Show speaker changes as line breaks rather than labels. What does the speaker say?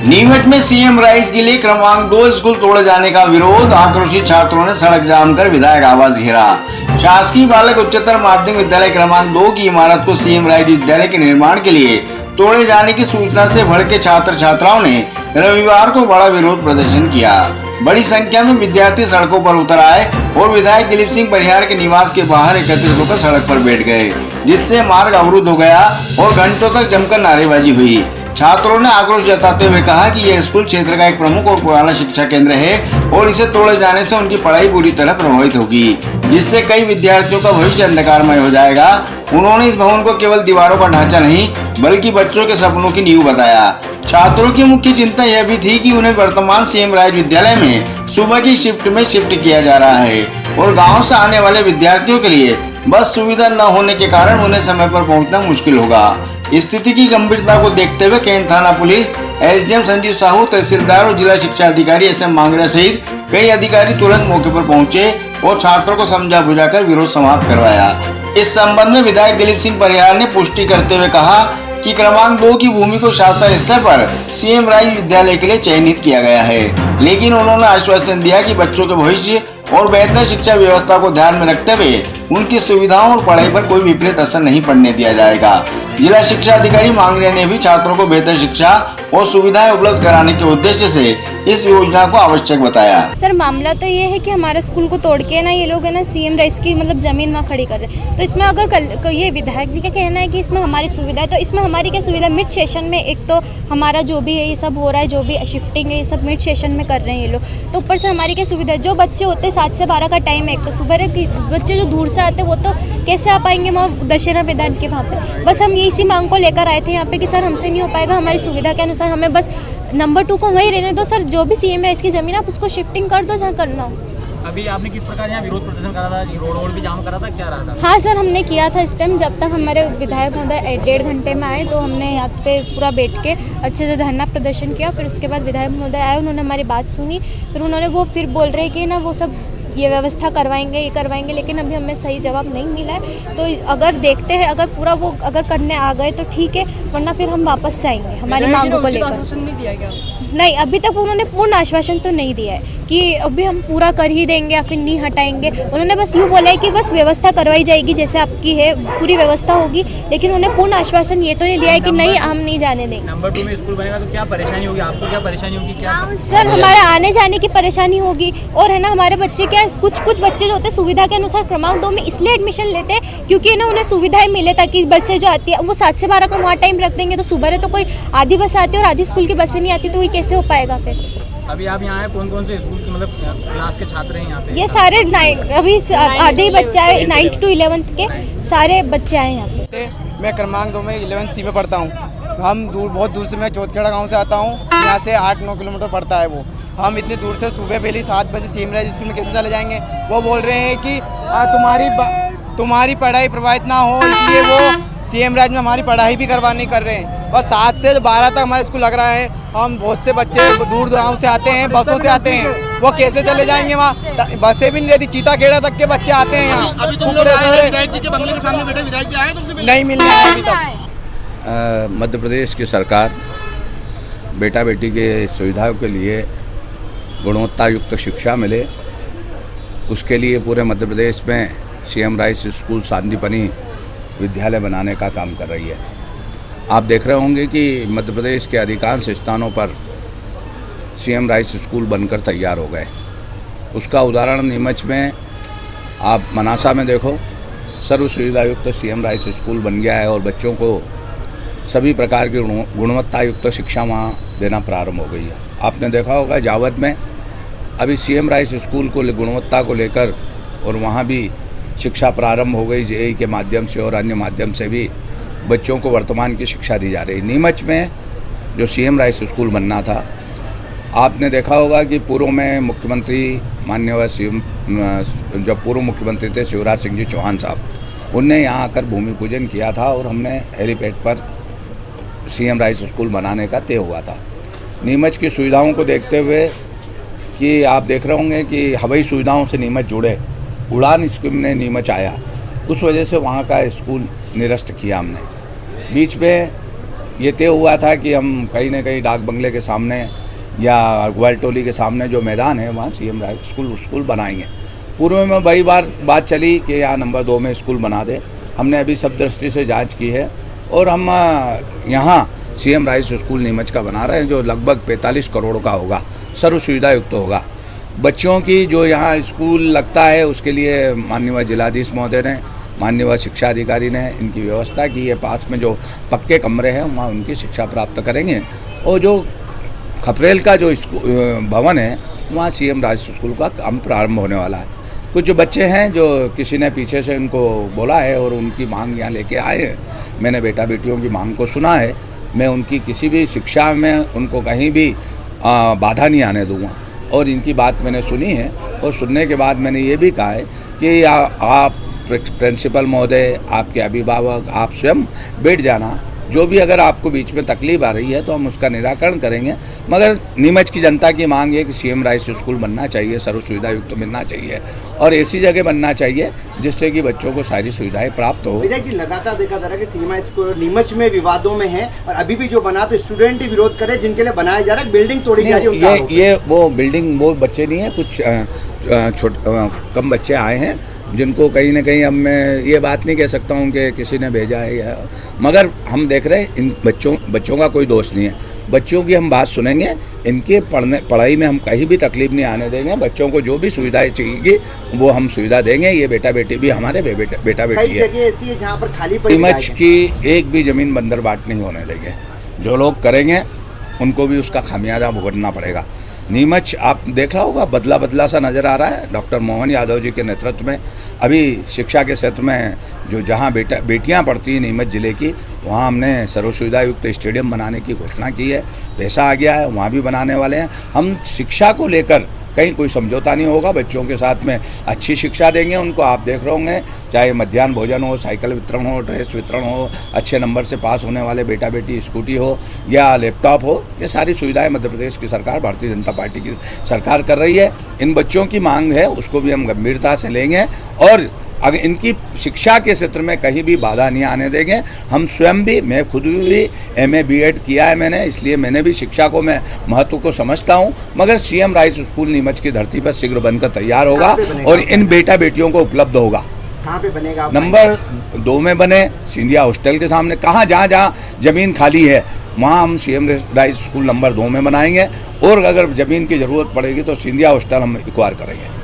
नीमच में CM rice के लिए क्रमांक 2 स्कूल तोड़े जाने का विरोध, आक्रोशित छात्रों ने सड़क जाम कर विधायक आवास घेरा। शासकीय बालक उच्चतर माध्यमिक विद्यालय क्रमांक 2 की इमारत को सीएम राइस विद्यालय के निर्माण के लिए तोड़े जाने की सूचना से भड़के छात्र छात्राओं ने रविवार को बड़ा विरोध प्रदर्शन किया। बड़ी संख्या में विद्यार्थी सड़कों पर उतर आए और विधायक दिलीप सिंह परिहार के निवास के बाहर एकत्रित होकर सड़क पर बैठ गए, जिससे मार्ग अवरुद्ध हो गया और घंटों तक जमकर नारेबाजी हुई। छात्रों ने आक्रोश जताते हुए कहा कि यह स्कूल क्षेत्र का एक प्रमुख और पुराना शिक्षा केंद्र है और इसे तोड़े जाने से उनकी पढ़ाई बुरी तरह प्रभावित होगी, जिससे कई विद्यार्थियों का भविष्य अंधकारमय हो जाएगा। उन्होंने इस भवन को केवल दीवारों का ढांचा नहीं बल्कि बच्चों के सपनों की नींव बताया। छात्रों की मुख्य चिंता यह भी थी कि उन्हें वर्तमान सीएम राइस विद्यालय में सुबह की शिफ्ट में शिफ्ट किया जा रहा है और गाँव से आने वाले विद्यार्थियों के लिए बस सुविधा न होने के कारण उन्हें समय पर पहुंचना मुश्किल होगा। स्थिति की गंभीरता को देखते हुए कैंट थाना पुलिस, एसडीएम संजीव साहू, तहसीलदार और जिला शिक्षा अधिकारी एसएम मांगरा सहित कई अधिकारी तुरंत मौके पर पहुंचे और छात्रों को समझा बुझाकर विरोध समाप्त करवाया। इस संबंध में विधायक दिलीप सिंह परिहार ने पुष्टि करते हुए कहा कि क्रमांक 2 की भूमि को शासन स्तर पर सीएम राइस विद्यालय के लिए चयनित किया गया है, लेकिन उन्होंने आश्वासन दिया कि बच्चों के भविष्य और बेहतर शिक्षा व्यवस्था को ध्यान में रखते हुए उनकी सुविधाओं और पढ़ाई पर कोई विपरीत असर नहीं पड़ने दिया जाएगा। जिला शिक्षा अधिकारी मांगरे ने भी छात्रों को बेहतर शिक्षा और सुविधाएं उपलब्ध कराने के उद्देश्य से इस योजना को आवश्यक बताया।
सर मामला तो ये है कि हमारे स्कूल को तोड़ के ना ये लोग है ना सीएम राइस की मतलब जमीन वहाँ खड़ी कर रहे हैं। तो इसमें अगर ये विधायक जी का कहना है कि इसमें हमारी सुविधा है, तो इसमें हमारी क्या सुविधा? मिड सेशन में एक तो हमारा जो भी है ये सब हो रहा है, जो भी शिफ्टिंग है ये सब मिड सेशन में कर रहे हैं ये लोग, तो ऊपर से हमारी क्या सुविधा है? जो बच्चे होते हैं 7 से 12 का टाइम है, एक तो सुबह बच्चे जो दूर से आते हैं वो तो कैसे आ पाएंगे वहाँ दशहरा मैदान के वहाँ पे। बस हम इसी मांग को लेकर आए थे यहाँ पे कि सर हमसे नहीं हो पाएगा, हमारी सुविधा के अनुसार हमें बस नंबर 2 को वहीं रहने दो सर, जो भी सीएम है इसकी जमीन आप उसको शिफ्टिंग कर दो जहाँ करना हो।
अभी आपने किस प्रकार यहाँ विरोध प्रदर्शन करा था? रोड भी जाम करा था, क्या रहा था?
हाँ सर, हमने किया था इस टाइम, जब तक हमारे विधायक महोदय 1.5 घंटे में आए तो हमने यहाँ पे पूरा बैठ के अच्छे से धरना प्रदर्शन किया। फिर उसके बाद विधायक महोदय आए, उन्होंने हमारी बात सुनी, फिर उन्होंने वो फिर बोल रहे हैं कि ना वो सब ये व्यवस्था करवाएंगे ये करवाएंगे, लेकिन अभी हमें सही जवाब नहीं मिला है। तो अगर देखते हैं अगर पूरा वो अगर करने आ गए तो ठीक है, वरना फिर हम वापस से आएंगे हमारी मांगों को लेकर। नहीं, अभी तक उन्होंने पूर्ण आश्वासन तो नहीं दिया है कि अभी हम पूरा कर ही देंगे या फिर नहीं हटाएंगे। उन्होंने बस यूँ बोला है कि बस व्यवस्था करवाई जाएगी जैसे आपकी है, पूरी व्यवस्था होगी, लेकिन उन्होंने पूर्ण आश्वासन ये तो नहीं दिया है कि नहीं हम नहीं जाने देंगे।
नंबर 2 में स्कूल बनेगा तो क्या परेशानी होगी आपको? क्या परेशानी होगी? क्या
सर हमारे आने जाने की परेशानी होगी और है ना हमारे बच्चे क्या कुछ बच्चे जो होते हैं सुविधा के अनुसार क्रमांक 2 में इसलिए एडमिशन लेते हैं क्योंकि ना उन्हें सुविधाएं मिले, ताकि बसें जो आती है वो 7 से 12 का वहाँ टाइम रख देंगे तो सुबह तो कोई आधी बस आती है और आधी स्कूल की बसें नहीं आती, तो ये कैसे हो पाएगा फिर?
अभी आप यहाँ हैं, कौन कौन से स्कूल के मतलब क्लास के छात्र हैं यहाँ पे?
ये सारे अभी आधे ही बच्चे आए, 9th to 11th के सारे बच्चे आए यहाँ पे।
मैं क्रमांक 2 में 11th C में पढ़ता हूँ। हम बहुत दूर से, मैं चौथखेड़ा गांव से आता हूँ, यहाँ से 8-9 किलोमीटर पड़ता है वो। हम इतनी दूर से सुबह पहले 7 बजे सीएम राइस स्कूल में कैसे चले जाएंगे? वो बोल रहे हैं कि तुम्हारी पढ़ाई प्रभावित ना हो, इसलिए वो सीएम राइस में हमारी पढ़ाई भी करवानी कर रहे हैं। और 7 से 12 तक हमारा स्कूल लग रहा है। हम बहुत से बच्चे दूर गाँव से आते हैं, बसों से आते हैं, वो कैसे चले जाएंगे वहाँ? बसें भी नहीं रहती, चीताखेड़ा तक के बच्चे आते हैं यहाँ।
अभी तुम लोग विधायक जी के बंगले के सामने बैठे, विधायक जी आए तुमसे?
नहीं मिल रहा है अभी तक।
मध्य प्रदेश की सरकार बेटा बेटी के सुविधाओं के लिए गुणवत्ता युक्त शिक्षा मिले, उसके लिए पूरे मध्य प्रदेश में सीएम राइस स्कूल सांदीपनी विद्यालय बनाने का काम कर रही है। आप देख रहे होंगे कि मध्य प्रदेश के अधिकांश स्थानों पर सीएम राइस स्कूल बनकर तैयार हो गए। उसका उदाहरण नीमच में आप मनासा में देखो, सर्व सुविधा युक्त सीएम राइस स्कूल बन गया है और बच्चों को सभी प्रकार की गुणवत्ता युक्त शिक्षा वहाँ देना प्रारंभ हो गई है। आपने देखा होगा जावद में अभी सीएम राइस स्कूल को गुणवत्ता को लेकर और वहाँ भी शिक्षा प्रारंभ हो गई, जेईई के माध्यम से और अन्य माध्यम से भी बच्चों को वर्तमान की शिक्षा दी जा रही। नीमच में जो सीएम राइस स्कूल बनना था, आपने देखा होगा कि पूर्व में मुख्यमंत्री माननीय जब पूर्व मुख्यमंत्री थे शिवराज सिंह जी चौहान साहब, उनने यहाँ आकर भूमि पूजन किया था और हमने हेलीपैड पर सीएम राइस स्कूल बनाने का तय हुआ था। नीमच की सुविधाओं को देखते हुए कि आप देख रहे होंगे कि हवाई सुविधाओं से नीमच जुड़े, उड़ान स्कीम ने नीमच आया, उस वजह से वहाँ का स्कूल निरस्त किया हमने। बीच में ये तय हुआ था कि हम कहीं न कहीं डाक बंगले के सामने या ग्वालटोली के सामने जो मैदान है वहाँ सीएम राइज स्कूल बनाएंगे। पूर्व में कई बार बात चली कि यहाँ नंबर 2 में स्कूल बना दे। हमने अभी सब दृष्टि से जांच की है और हम यहाँ सीएम राइज स्कूल नीमच का बना रहे हैं, जो लगभग 45 करोड़ का होगा, सर्व सुविधा युक्त होगा। बच्चों की जो यहाँ स्कूल लगता है उसके लिए माननीय जिलाधीश महोदय ने, माननीय शिक्षा अधिकारी ने इनकी व्यवस्था की है। पास में जो पक्के कमरे हैं वहाँ उनकी शिक्षा प्राप्त करेंगे और जो खपरेल का जो भवन है वहाँ सीएम राइज स्कूल का काम प्रारंभ होने वाला है। कुछ जो बच्चे हैं जो किसी ने पीछे से उनको बोला है और उनकी मांग यहाँ लेके आए हैं, मैंने बेटा बेटियों की मांग को सुना है। मैं उनकी किसी भी शिक्षा में उनको कहीं भी बाधा नहीं आने दूँगा और इनकी बात मैंने सुनी है और सुनने के बाद मैंने ये भी कहा है कि आप प्रिंसिपल महोदय, आपके अभिभावक, आप स्वयं बैठ जाना। जो भी अगर आपको बीच में तकलीफ आ रही है तो हम उसका निराकरण करेंगे, मगर नीमच की जनता की मांग है कि सीएम राइज स्कूल बनना चाहिए, सर्व सुविधा युक्त मिलना चाहिए और ऐसी जगह बनना चाहिए जिससे कि बच्चों को सारी सुविधाएं प्राप्त हो।
विधायक जी, लगातार देखा जा रहा है कि सीएम राइज स्कूल नीमच में विवादों में है और अभी भी जो बना तो स्टूडेंट ही विरोध करे, जिनके लिए बनाया जा रहा है, बिल्डिंग तोड़ी जा रही है।
ये वो बिल्डिंग वो बच्चे नहीं है, कुछ कम बच्चे आए हैं जिनको कहीं ना कहीं अब मैं ये बात नहीं कह सकता हूँ कि किसी ने भेजा है या, मगर हम देख रहे हैं इन बच्चों का कोई दोष नहीं है। बच्चों की हम बात सुनेंगे, इनके पढ़ाई में हम कहीं भी तकलीफ नहीं आने देंगे। बच्चों को जो भी सुविधाएं चाहिए वो हम सुविधा देंगे। ये बेटा बेटी भी हमारे बेटा बेटी है।
ऐसी है जहाँ पर खाली पड़ी
नीमच की एक भी जमीन बंदर बाट नहीं होने देंगे। जो लोग करेंगे उनको भी उसका खामियाजा भुगतना पड़ेगा। नीमच आप देख रहा होगा बदला सा नज़र आ रहा है। डॉक्टर मोहन यादव जी के नेतृत्व में अभी शिक्षा के क्षेत्र में जो जहां बेटियां पढ़ती हैं नीमच ज़िले की, वहां हमने सर्व सुविधा युक्त स्टेडियम बनाने की घोषणा की है। पैसा आ गया है, वहां भी बनाने वाले हैं। हम शिक्षा को लेकर कहीं कोई समझौता नहीं होगा। बच्चों के साथ में अच्छी शिक्षा देंगे उनको। आप देख रहे होंगे चाहे मध्याह्न भोजन हो, साइकिल वितरण हो, ड्रेस वितरण हो, अच्छे नंबर से पास होने वाले बेटा बेटी स्कूटी हो या लैपटॉप हो, ये सारी सुविधाएं मध्य प्रदेश की सरकार, भारतीय जनता पार्टी की सरकार कर रही है। इन बच्चों की मांग है उसको भी हम गंभीरता से लेंगे और अगर इनकी शिक्षा के क्षेत्र में कहीं भी बाधा नहीं आने देंगे। हम स्वयं भी, मैं खुद भी MA B.Ed किया है मैंने, इसलिए मैंने भी शिक्षा को मैं महत्व को समझता हूं। मगर सीएम राइज स्कूल नीमच की धरती पर शीघ्र बनकर तैयार होगा और इन बेटा बेटियों को उपलब्ध होगा।
कहाँ पे बनेगा?
नंबर 2 में बने, सिंधिया हॉस्टल के सामने। जहाँ जमीन खाली है वहाँ हम सीएम राइज स्कूल नंबर 2 में बनाएंगे और अगर ज़मीन की ज़रूरत पड़ेगी तो सिंधिया हॉस्टल हम एक्वायर करेंगे।